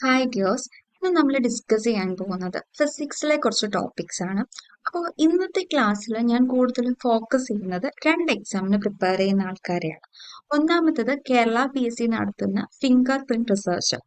Hi dears. ഇന്ന് നമ്മൾ discuss ചെയ്യാൻ പോകുന്നത് ഫിസിക്സിലെ കുറച്ച് ടോപ്പിക്സ് ആണ്. അപ്പോൾ ഇന്നത്തെ ക്ലാസ്സിൽ ഞാൻ കൂടുതലും ഫോക്കസ് ചെയ്യുന്നത് രണ്ട് എക്സാമിന് പ്രിപ്പയർ ചെയ്യുന്ന ആൾക്കാരെയാണ്. ഒന്നാമത്തത് കേരള PSC നടത്തുന്ന ഫിംഗർ പ്രിന്റ് റിസർച്ച്.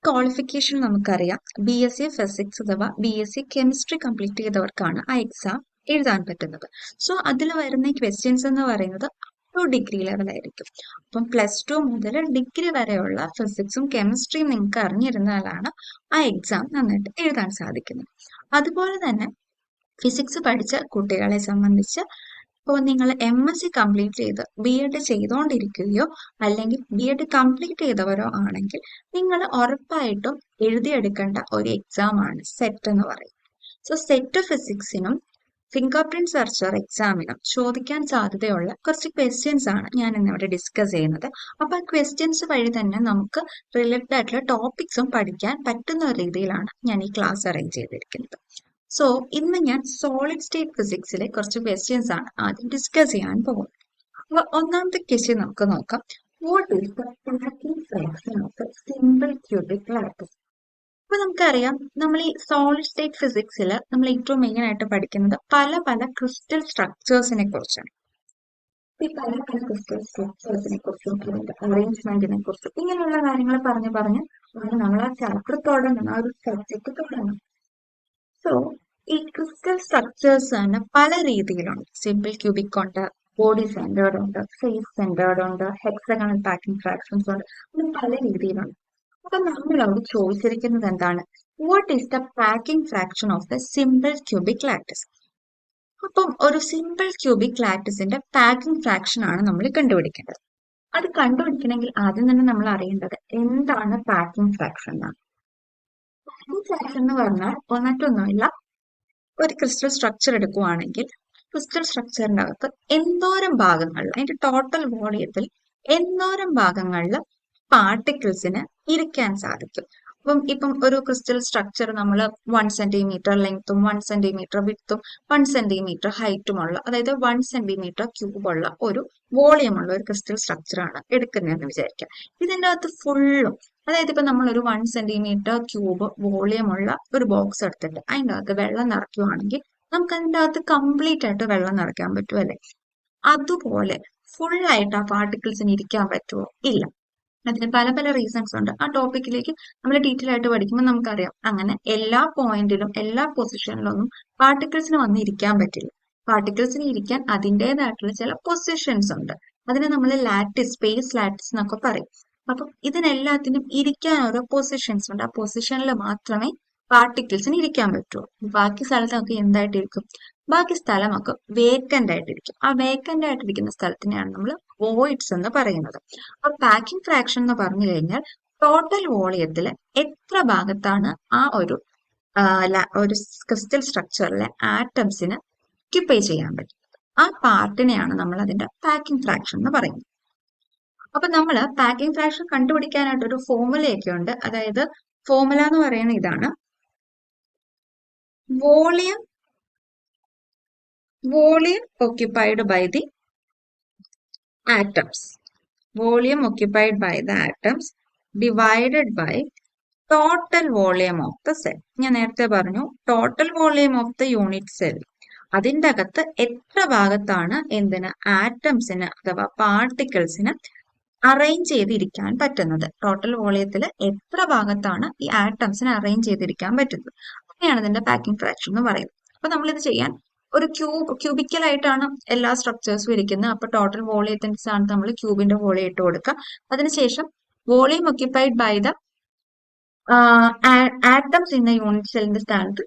ക്വാളിഫിക്കേഷൻ നമുക്കറിയാം, BSc ഫിസിക്സ് അഥവാ BSc കെമിസ്ട്രി കംപ്ലീറ്റ് ചെയ്തവർക്കാണ് ആ എക്സാം എഴുതാൻ പറ്റുന്നത്. സോ അതിൽ വരുന്ന ക്വസ്റ്റ്യൻസ് എന്ന് പറയുന്നത് ടു ഡിഗ്രി ലെവൽ ആയിരിക്കും. അപ്പം +2 മുതൽ ഡിഗ്രി വരെയുള്ള ഫിസിക്സും കെമിസ്ട്രിയും നിങ്ങൾക്ക് അറിഞ്ഞിരുന്നാലാണ് ആ എക്സാം നന്നായിട്ട് എഴുതാൻ സാധിക്കുന്നത്. അതുപോലെ തന്നെ ഫിസിക്സ് പഠിച്ച കുട്ടികളെ സംബന്ധിച്ച് ഇപ്പോൾ നിങ്ങൾ MSc കംപ്ലീറ്റ് ചെയ്ത് BEd ചെയ്തുകൊണ്ടിരിക്കുകയോ അല്ലെങ്കിൽ BEd കംപ്ലീറ്റ് ചെയ്തവരോ ആണെങ്കിൽ നിങ്ങൾ ഉറപ്പായിട്ടും എഴുതിയെടുക്കേണ്ട ഒരു എക്സാം ആണ് സെറ്റ് എന്ന് പറയുന്നത്. സോ സെറ്റ് ഫിസിക്സിനും ഫിംഗർ പ്രിന്റ് സെർച്ചർ എക്സാമിനും ചോദിക്കാൻ സാധ്യതയുള്ള കുറച്ച് ക്വസ്റ്റ്യൻസ് ആണ് ഞാൻ ഇന്നിവിടെ ഡിസ്കസ് ചെയ്യുന്നത്. അപ്പൊ ആ ക്വസ്റ്റ്യൻസ് വഴി തന്നെ നമുക്ക് റിലേറ്റഡ് ആയിട്ടുള്ള ടോപ്പിക്സും പഠിക്കാൻ പറ്റുന്ന രീതിയിലാണ് ഞാൻ ഈ ക്ലാസ് അറേഞ്ച് ചെയ്തിരിക്കുന്നത്. സോ ഇന്ന് ഞാൻ സോളിഡ് സ്റ്റേറ്റ് ഫിസിക്സിലെ കുറച്ച് ക്വസ്റ്റ്യൻസ് ആണ് ആദ്യം ഡിസ്കസ് ചെയ്യാൻ പോകുന്നത്. അപ്പൊ ഒന്നാമത്തെ ക്വസ്റ്റ്യൻ നമുക്ക് നോക്കാം. What is the packing fraction of A simple cubic lattice? അപ്പൊ നമുക്കറിയാം, നമ്മൾ ഈ സോളിഡ് സ്റ്റേറ്റ് ഫിസിക്സിൽ നമ്മൾ ഏറ്റവും മെയിൻ ആയിട്ട് പഠിക്കുന്നത് പല പല ക്രിസ്റ്റൽ സ്ട്രക്ചേഴ്സിനെ കുറിച്ചാണ്. ഈ പല പല ക്രിസ്റ്റൽ സ്ട്രക്ചേഴ്സിനെ കുറിച്ചും അതിന്റെ അറേഞ്ച്മെന്റിനെ കുറിച്ചും ഇങ്ങനെയുള്ള കാര്യങ്ങൾ പറഞ്ഞ് നമ്മൾ ആ ചാപ്റ്റർ തുടങ്ങണം, ആ ഒരു സബ്ജക്ട് തുടങ്ങണം. സോ ഈ ക്രിസ്റ്റൽ സ്ട്രക്ചേഴ്സ് തന്നെ പല രീതിയിലുണ്ട്. സിമ്പിൾ ക്യൂബിക് ഉണ്ട്, ബോഡി സെന്റേർഡ് ഉണ്ട്, ഫേസ് സെന്റേർഡ് ഉണ്ട്, ഹെക്സഗണൽ പാക്കിംഗ് ഫ്രാക്ഷൻസ് ഉണ്ട്, അങ്ങനെ പല രീതിയിലുണ്ട്. അപ്പൊ നമ്മൾ അവിടെ ചോദിച്ചിരിക്കുന്നത് എന്താണ്? What is the packing fraction of the simple cubic lattice? അപ്പം ഒരു സിമ്പിൾ ക്യൂബിക് ലാറ്റിസിന്റെ പാക്കിംഗ് ഫ്രാക്ഷൻ ആണ് നമ്മൾ കണ്ടുപിടിക്കേണ്ടത്. അത് കണ്ടുപിടിക്കണമെങ്കിൽ ആദ്യം തന്നെ നമ്മൾ അറിയേണ്ടത് എന്താണ് പാക്കിംഗ് ഫ്രാക്ഷൻ എന്നാണ്. പാക്കിംഗ് ഫ്രാക്ഷൻ എന്ന് പറഞ്ഞാൽ മറ്റൊന്നുമില്ല, ഒരു ക്രിസ്റ്റൽ സ്ട്രക്ചർ എടുക്കുവാണെങ്കിൽ ക്രിസ്റ്റൽ സ്ട്രക്ചറിന്റെ അകത്ത് എന്തോരം ഭാഗങ്ങളിൽ, അതിന്റെ ടോട്ടൽ വോളിയത്തിൽ എന്തോരം ഭാഗങ്ങളിൽ പാർട്ടിക്കിൾസിന് ഇരിക്കാൻ സാധിക്കും. ഇപ്പം ഒരു ക്രിസ്റ്റൽ സ്ട്രക്ചർ നമ്മൾ 1 സെന്റിമീറ്റർ ലെങ്ത്തും 1 സെന്റിമീറ്റർ വിഡ്ത്തും 1 സെന്റിമീറ്റർ ഹൈറ്റുമുള്ള, അതായത് 1 സെന്റിമീറ്റർ ക്യൂബുള്ള ഒരു വോളിയം ഉള്ള ഒരു ക്രിസ്റ്റൽ സ്ട്രക്ചറാണ് എടുക്കുന്നതെന്ന് വിചാരിക്കാം. ഇതിന്റെ അകത്ത് ഫുള്ളും, അതായത് ഇപ്പൊ നമ്മൾ ഒരു 1 സെന്റിമീറ്റർ ക്യൂബ് വോളിയം ഉള്ള ഒരു ബോക്സ് എടുത്തിട്ട് അതിന്റെ അകത്ത് വെള്ളം നിറയ്ക്കുവാണെങ്കിൽ നമുക്ക് അതിന്റെ അകത്ത് കംപ്ലീറ്റ് ആയിട്ട് വെള്ളം നിറയ്ക്കാൻ പറ്റുമല്ലേ? അതുപോലെ ഫുൾ ആയിട്ട് ആ പാർട്ടിക്കിൾസിന് ഇരിക്കാൻ പറ്റുമോ? ഇല്ല. അതിന് പല പല റീസൺസ് ഉണ്ട്. ആ ടോപ്പിക്കിലേക്ക് നമ്മൾ ഡീറ്റെയിൽ ആയിട്ട് പഠിക്കുമ്പോൾ നമുക്കറിയാം, അങ്ങനെ എല്ലാ പോയിന്റിലും എല്ലാ പൊസിഷനിലൊന്നും പാർട്ടിക്കിൾസിന് വന്ന് ഇരിക്കാൻ പറ്റില്ല. പാർട്ടിക്കിൾസിന് ഇരിക്കാൻ അതിൻ്റെതായിട്ടുള്ള ചില പൊസിഷൻസ് ഉണ്ട്. അതിനെ നമ്മൾ ലാറ്റിസ്, സ്പേസ് ലാറ്റിസ് എന്നൊക്കെ പറയും. അപ്പം ഇതിനെല്ലാത്തിനും ഇരിക്കാൻ ഓരോ പൊസിഷൻസ് ഉണ്ട്. ആ പൊസിഷനിൽ മാത്രമേ പാർട്ടിക്കിൾസിന് ഇരിക്കാൻ പറ്റുള്ളൂ. ബാക്കി സ്ഥലത്തൊക്കെ എന്തായിട്ടിരിക്കും? ബാക്കി സ്ഥലമൊക്കെ വേക്കന്റ് ആയിട്ടിരിക്കും. ആ വേക്കന്റ് ആയിട്ടിരിക്കുന്ന സ്ഥലത്തിനെയാണ് നമ്മൾ വോയിഡ്സ് എന്ന് പറയുന്നത്. അപ്പൊ പാക്കിംഗ് ഫ്രാക്ഷൻ എന്ന് പറഞ്ഞു കഴിഞ്ഞാൽ ടോട്ടൽ വോളിയത്തിൽ എത്ര ഭാഗത്താണ് ആ ഒരു ഒരു ക്രിസ്റ്റൽ സ്ട്രക്ചറിലെ ആറ്റംസിന് ഒക്യുപ്പൈ ചെയ്യാൻ പറ്റും, ആ പാർട്ടിനെയാണ് നമ്മൾ അതിന്റെ പാക്കിംഗ് ഫ്രാക്ഷൻ എന്ന് പറയുന്നത്. അപ്പൊ നമ്മൾ പാക്കിംഗ് ഫ്രാക്ഷൻ കണ്ടുപിടിക്കാനായിട്ട് ഒരു ഫോർമുലയൊക്കെ ഉണ്ട്. അതായത് ഫോർമുല എന്ന് പറയുന്നത് ഇതാണ്: volume occupied by the atoms. Volume occupied by the atoms divided by total volume of the cell. ഞാൻ നേരത്തെ പറഞ്ഞു, total volume of the unit cell, അതിൻ്റെ അകത്ത് എത്ര ഭാഗത്താണ് എന്തിന് ആറ്റംസിന് അഥവാ പാർട്ടിക്കിൾസിന് അറേഞ്ച് ചെയ്തിരിക്കാൻ പറ്റുന്നത്. ടോട്ടൽ വോളിയത്തിൽ എത്ര ഭാഗത്താണ് ഈ ആറ്റംസിന് അറേഞ്ച് ചെയ്തിരിക്കാൻ പറ്റുന്നത്. അങ്ങനെയാണ് ഇതിന്റെ പാക്കിംഗ് ഫ്രാക്ഷൻ എന്ന് പറയുന്നത്. അപ്പൊ നമ്മളിത് ചെയ്യാൻ ഒരു ക്യൂബിക്കൽ ആയിട്ടാണ് എല്ലാ സ്ട്രക്ചേഴ്സും ഇരിക്കുന്നത്. അപ്പൊ ടോട്ടൽ വോളിയത്തിന്റെ സ്ഥാനത്ത് നമ്മൾ ക്യൂബിന്റെ വോളിയം ഇട്ട് കൊടുക്കുക. അതിനുശേഷം volume occupied by the atoms in the unit സെല്ലിന്റെ സ്ഥാനത്ത്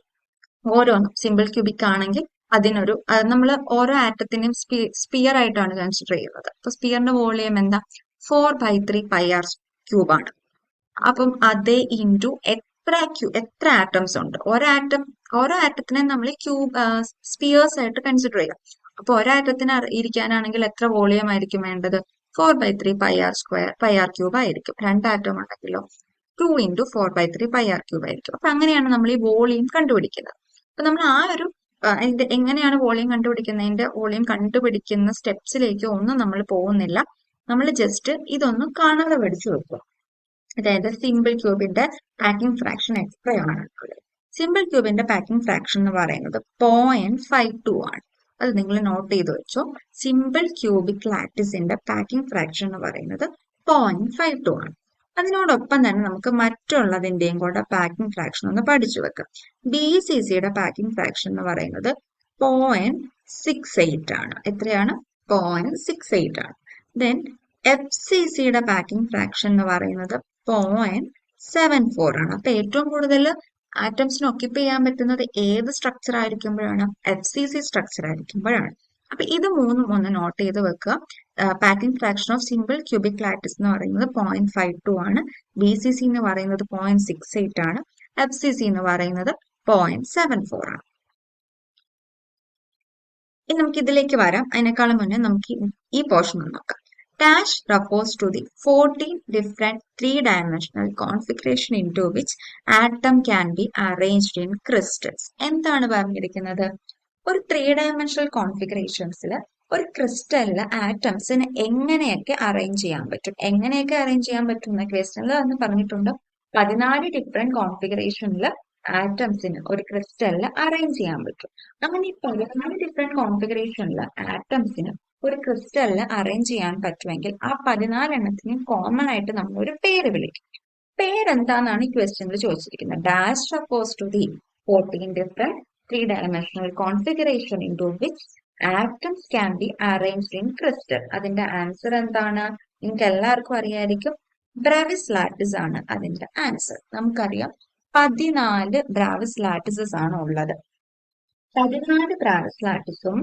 ഓരോന്നും, സിമ്പിൾ ക്യൂബിക് ആണെങ്കിൽ അതിനൊരു, നമ്മൾ ഓരോ ആറ്റത്തിനെയും സ്പിയർ ആയിട്ടാണ് കൺസിഡർ ചെയ്യുന്നത്. അപ്പൊ സ്പിയറിന്റെ വോളിയം എന്താ? 4/3 πr ക്യൂബ് ആണ്. അപ്പം അതേ ഇൻറ്റു എത്ര ആറ്റംസ് ഉണ്ട്. ഓരോ ആറ്റത്തിനെ നമ്മൾ സ്പിയേഴ്സ് ആയിട്ട് കൺസിഡർ ചെയ്യാം. അപ്പൊ ഒരാറ്റത്തിന് ഇരിക്കാനാണെങ്കിൽ എത്ര വോളിയം ആയിരിക്കും വേണ്ടത്? 4/3 πr ക്യൂബ് ആയിരിക്കും. 2 ആറ്റം ഉണ്ടെങ്കിലോ 2 × 4/3 πr ക്യൂബ് ആയിരിക്കും. അപ്പൊ അങ്ങനെയാണ് നമ്മൾ ഈ വോളിയം കണ്ടുപിടിക്കുന്നത്. അപ്പൊ നമ്മൾ ആ ഒരു എങ്ങനെയാണ് വോളിയം കണ്ടുപിടിക്കുന്നതിന്റെ വോളിയം കണ്ടുപിടിക്കുന്ന സ്റ്റെപ്സിലേക്ക് ഒന്നും നമ്മൾ പോകുന്നില്ല. നമ്മൾ ജസ്റ്റ് ഇതൊന്ന് കാണാതെ പഠിച്ചു വെക്കുക. അതായത് സിമ്പിൾ ക്യൂബിന്റെ പാക്കിംഗ് ഫ്രാക്ഷൻ എത്രയാണ്? സിമ്പിൾ ക്യൂബിന്റെ പാക്കിംഗ് ഫ്രാക്ഷൻ എന്ന് പറയുന്നത് 0.52 ആണ്. അത് നിങ്ങൾ നോട്ട് ചെയ്ത് വെച്ചോ. സിമ്പിൾ ക്യൂബിക് ലാറ്റിസിന്റെ പാക്കിംഗ് ഫ്രാക്ഷൻ എന്ന് പറയുന്നത് 0.52 ആണ്. അതിനോടൊപ്പം തന്നെ നമുക്ക് മറ്റുള്ളതിന്റെയും കൂടെ പാക്കിംഗ് ഫ്രാക്ഷൻ ഒന്ന് പഠിച്ചു വെക്കാം. BCCയുടെ പാക്കിംഗ് ഫ്രാക്ഷൻ എന്ന് പറയുന്നത് 0.68 ആണ്. എത്രയാണ്? 0.68 ആണ്. ദെൻ FCCയുടെ പാക്കിംഗ് ഫ്രാക്ഷൻ എന്ന് പറയുന്നത് 0.74 ആണ്. അപ്പൊ ഏറ്റവും കൂടുതൽ ആറ്റംസിന് ഒക്യുപ്പൈ ചെയ്യാൻ പറ്റുന്നത് ഏത് സ്ട്രക്ചർ ആയിരിക്കുമ്പോഴാണ്? FCC സ്ട്രക്ചർ ആയിരിക്കുമ്പോഴാണ്. അപ്പൊ ഇത് മൂന്നും ഒന്ന് നോട്ട് ചെയ്ത് വെക്കുക. Packing fraction of simple cubic lattice എന്ന് പറയുന്നത് 0.52 ആണ്. BCC എന്ന് പറയുന്നത് 0.68 ആണ്. FCC എന്ന് പറയുന്നത് 0.74 ആണ്. ഇനി നമുക്ക് ഇതിലേക്ക് വരാം. അതിനേക്കാളും മുന്നേ നമുക്ക് ഈ പോർഷൻ ഒന്ന് നോക്കാം. Dash refers to the 14 different three-dimensional configuration into which atom can be arranged in crystals. എന്താണ് പറഞ്ഞിരിക്കുന്നത്? ഒരു 3-dimensional configurationsil ഒരു ക്രിസ്റ്റലില് ആറ്റംസിന് എങ്ങനെയൊക്കെ അറേഞ്ച് ചെയ്യാൻ പറ്റും? എങ്ങനെയൊക്കെ അറേഞ്ച് ചെയ്യാൻ പറ്റും എന്ന ക്വസ്റ്റനിൽ എന്ന് പറഞ്ഞിട്ടുണ്ട്. 14 ഡിഫറെന്റ് കോൺഫിഗറേഷനിൽ ആറ്റംസിന് ഒരു ക്രിസ്റ്റലിൽ അറേഞ്ച് ചെയ്യാൻ പറ്റും. അങ്ങനെ ഈ 14 ഡിഫറെന്റ് കോൺഫിഗറേഷനിൽ ആറ്റംസിന് ഒരു ക്രിസ്റ്റലിൽ അറേഞ്ച് ചെയ്യാൻ പറ്റുമെങ്കിൽ ആ 14 എണ്ണത്തിനും കോമൺ ആയിട്ട് നമ്മൾ ഒരു പേര് വിളിക്കും. പേരെന്താണെന്നാണ് ഈ ക്വസ്റ്റ്യനിൽ ചോദിച്ചിരിക്കുന്നത്. Dash refers to the 14 different 3-dimensional configuration into which atoms can be arranged in crystal. അതിന്റെ ആൻസർ എന്താണ്? നിങ്ങൾക്ക് എല്ലാവർക്കും അറിയായിരിക്കും. ബ്രാവിസ് ലാറ്റിസ് ആണ് അതിന്റെ ആൻസർ. നമുക്കറിയാം 14 ബ്രാവിസ് ലാറ്റിസസ് ആണ് ഉള്ളത്. 14 ബ്രാവിസ് ലാറ്റിസും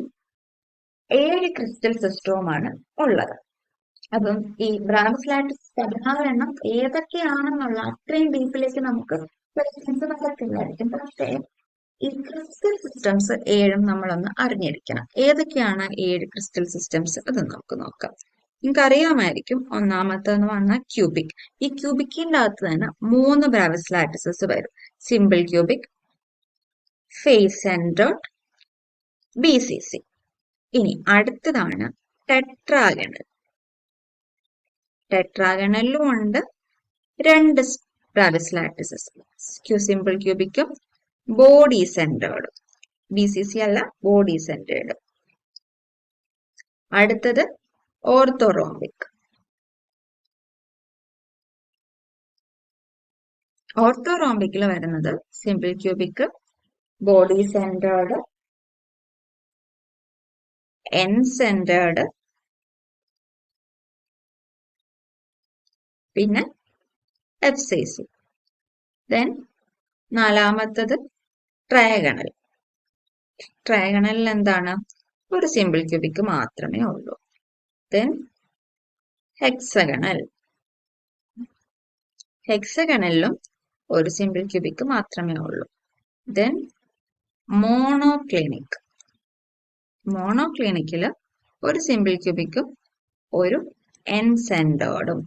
7 ക്രിസ്റ്റൽ സിസ്റ്റവുമാണ് ഉള്ളത്. അപ്പം ഈ ബ്രാവിസ് ലാറ്റിസ് 16 എണ്ണം ഏതൊക്കെയാണെന്നുള്ള അത്രയും ഡീപ്പിലേക്ക് നമുക്ക് ക്വസ്റ്റ്യൻസ് നടക്കില്ലായിരിക്കും. പക്ഷേ ഈ ക്രിസ്റ്റൽ സിസ്റ്റംസ് 7 നമ്മളൊന്ന് അറിഞ്ഞിരിക്കണം. ഏതൊക്കെയാണ് 7 ക്രിസ്റ്റൽ സിസ്റ്റംസ്? അത് നമുക്ക് നോക്കാം. നിങ്ങൾക്ക് അറിയാമായിരിക്കും. ഒന്നാമത്തെന്ന് പറഞ്ഞാൽ ക്യൂബിക്. ഈ ക്യൂബിക്കിന്റെ അകത്ത് തന്നെ 3 ബ്രാവിസ് ലാറ്റിസസ് വരും. Simple cubic, face centred, BCC. ഇനി അടുത്തതാണ് ടെട്രാഗണൽ. ടെട്രാഗണലിലും ഉണ്ട് 2 ബ്രാവിസ് ലാറ്റിസസ്. സിമ്പിൾ ക്യൂബിക്കും ബോഡി സെന്റേർഡ്. BCC അല്ല, ബോഡി സെന്റേർഡ്. അടുത്തത് ഓർത്തോറോംബിക്. ഓർത്തോറോംബിക്കിൽ വരുന്നത് simple cubic, body centred, end centred, പിന്നെ FCC. ദെൻ നാലാമത്തത് ട്രയഗണൽ. ട്രയഗണലിൽ എന്താണ്? ഒരു സിമ്പിൾ ക്യൂബിക് മാത്രമേ ഉള്ളൂ. Then hexagonal. ഹെക്സഗണലിലും ഒരു സിമ്പിൾ ക്യൂബിക് മാത്രമേ ഉള്ളൂ. Then monoclinic. മോണോക്ലിനിക്കിൽ ഒരു സിമ്പിൾ ക്യൂബിക്കും ഒരു എൻ സെന്റേർഡും.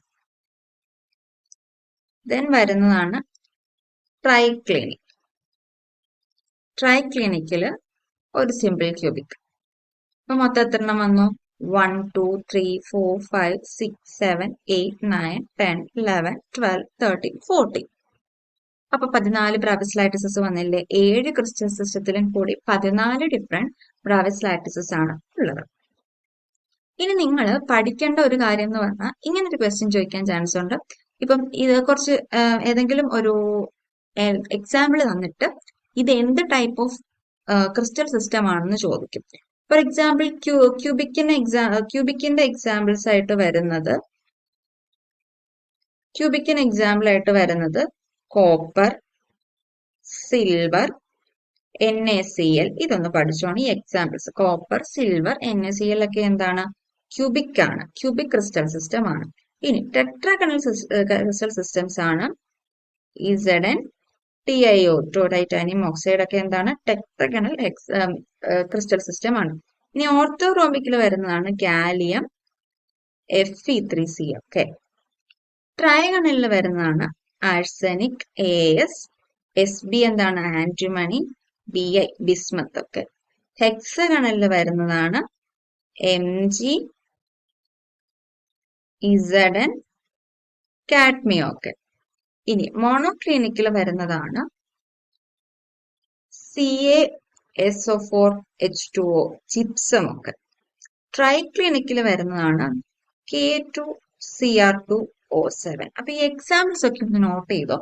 ദെൻ വരുന്നതാണ് ട്രൈക്ലിനിക്. ട്രൈക്ലിനിക്കിൽ ഒരു സിമ്പിൾ ക്യൂബിക്. അപ്പൊ മൊത്തം എത്ര എണ്ണം വന്നു? 1 2 3 4 5 6 7 8 9 10 11 12 13 14. അപ്പൊ 14 ബ്രാവിസ് ലാറ്റിസസ് വന്നില്ലേ? 7 ക്രിസ്റ്റൽ സിസ്റ്റത്തിലും കൂടി 14 ഡിഫറെന്റ് ബ്രാവിസ് ലാറ്റിസസ് ആണ് ഉള്ളത്. ഇനി നിങ്ങൾ പഠിക്കേണ്ട ഒരു കാര്യം എന്ന് പറഞ്ഞാൽ ഇങ്ങനെ ഒരു ക്വസ്റ്റ്യൻ ചോദിക്കാൻ ചാൻസ് ഉണ്ട്. ഇപ്പം ഇത് കുറച്ച് ഏതെങ്കിലും ഒരു എക്സാമ്പിൾ തന്നിട്ട് ഇത് എന്ത് ടൈപ്പ് ഓഫ് ക്രിസ്റ്റൽ സിസ്റ്റം ആണെന്ന് ചോദിക്കും. ഫോർ എക്സാമ്പിൾ ക്യൂബിക്കിന്റെ എക്സാമ്പിൾസ് ആയിട്ട് വരുന്നത് കോപ്പർ, സിൽവർ, NaCl. ഇതൊന്ന് പഠിച്ചോണം. ഈ എക്സാമ്പിൾസ് കോപ്പർ, സിൽവർ, NaCl ഒക്കെ എന്താണ്? ക്യൂബിക് ആണ്. ക്യൂബിക് ക്രിസ്റ്റൽ സിസ്റ്റം ആണ്. ഇനി ടെട്രാഗണൽ ക്രിസ്റ്റൽ സിസ്റ്റംസ് ആണ് Zn, TiO2, ടൈറ്റാനിയം ഓക്സൈഡ് ഒക്കെ എന്താണ്? ടെട്രാഗണൽ ക്രിസ്റ്റൽ സിസ്റ്റം ആണ്. ഇനി ഓർത്തോറോംബിക്കിൽ വരുന്നതാണ് ഗാലിയം, Fe3C ഒക്കെ. ട്രയഗണലിൽ വരുന്നതാണ് ആഴ്സനിക്, As, Sb എന്താണ്? ആന്റിമണി, Bi, ബിസ്മത്ത് ഒക്കെ. ഹെക്സഗണലിൽ വരുന്നതാണ് Mg, Zn, കാഡ്മിയം ഒക്കെ. ഇനി മോണോക്ലിനിക്കിൽ വരുന്നതാണ് CaSO4H2O ജിപ്സം ഒക്കെ. ട്രൈക്ലിനിക്കിൽ വരുന്നതാണ് K2Cr2O7. അപ്പൊ ഈ എക്സാമ്പിൾസ് ഒക്കെ ഒന്ന് നോട്ട് ചെയ്തോ.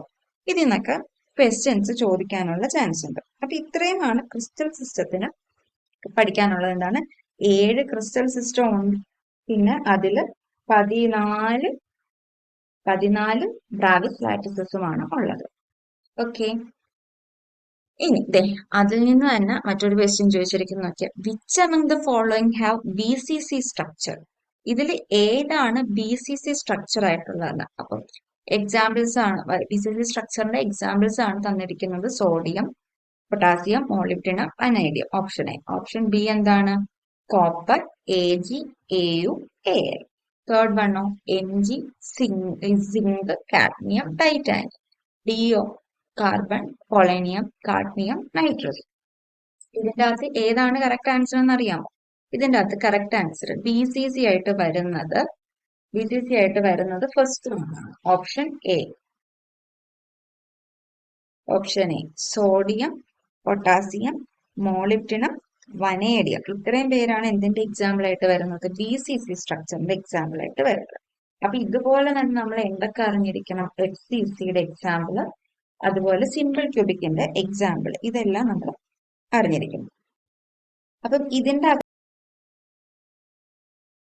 ഇതിൽ നിന്നൊക്കെ ക്വസ്റ്റ്യൻസ് ചോദിക്കാനുള്ള ചാൻസ് ഉണ്ട്. അപ്പൊ ഇത്രയുമാണ് ക്രിസ്റ്റൽ സിസ്റ്റത്തിന് പഠിക്കാനുള്ളത്. എന്താണ്, 7 ക്രിസ്റ്റൽ സിസ്റ്റം ഉണ്ട്, പിന്നെ അതില് 14 ബ്രാവിസ് ലാറ്റിസസുമാണ് ഉള്ളത്. ഓക്കെ, ഇനി അതിൽ നിന്ന് തന്നെ മറ്റൊരു ക്വസ്റ്റ്യൻ ചോദിച്ചിരിക്കുന്നത് നോക്കിയാൽ, which among the following have BCC structure? ഇതിൽ ഏതാണ് BCC സ്ട്രക്ചർ ആയിട്ടുള്ളത്? അപ്പം എക്സാമ്പിൾസ് ആണ്, BCC സ്ട്രക്ചറിന്റെ എക്സാമ്പിൾസ് ആണ് തന്നിരിക്കുന്നത്. Sodium, potassium, molybdenum, vanadium. Option A. Option B എന്താണ്? Copper, Ag, Au, Al. Third വണ്ണോ? Mg, zinc, cadmium, titanium. D O carbon, polonium, cadmium, nitrogen. ഇതിന്റെ അകത്ത് ഏതാണ് കറക്റ്റ് ആൻസർ എന്ന് അറിയാമോ? ഇതിന്റെ അകത്ത് കറക്റ്റ് ആൻസർ BCC ആയിട്ട് വരുന്നത് ഫസ്റ്റ് ആണ്, option A. Option A, sodium, potassium, molybdenum, vanadium. ഇത്രയും പേരാണ് എന്തിന്റെ എക്സാമ്പിൾ ആയിട്ട് വരുന്നത്? BCC സ്ട്രക്ചറിന്റെ എക്സാമ്പിൾ ആയിട്ട് വരുന്നത്. അപ്പൊ ഇതുപോലെ തന്നെ നമ്മൾ എന്തൊക്കെ അറിഞ്ഞിരിക്കണം? FCCയുടെ എക്സാമ്പിള്, അതുപോലെ സിമ്പിൾ ക്യൂബിക്കിന്റെ എക്സാമ്പിൾ, ഇതെല്ലാം നമ്മൾ അറിഞ്ഞിരിക്കണം. അപ്പം ഇതിന്റെ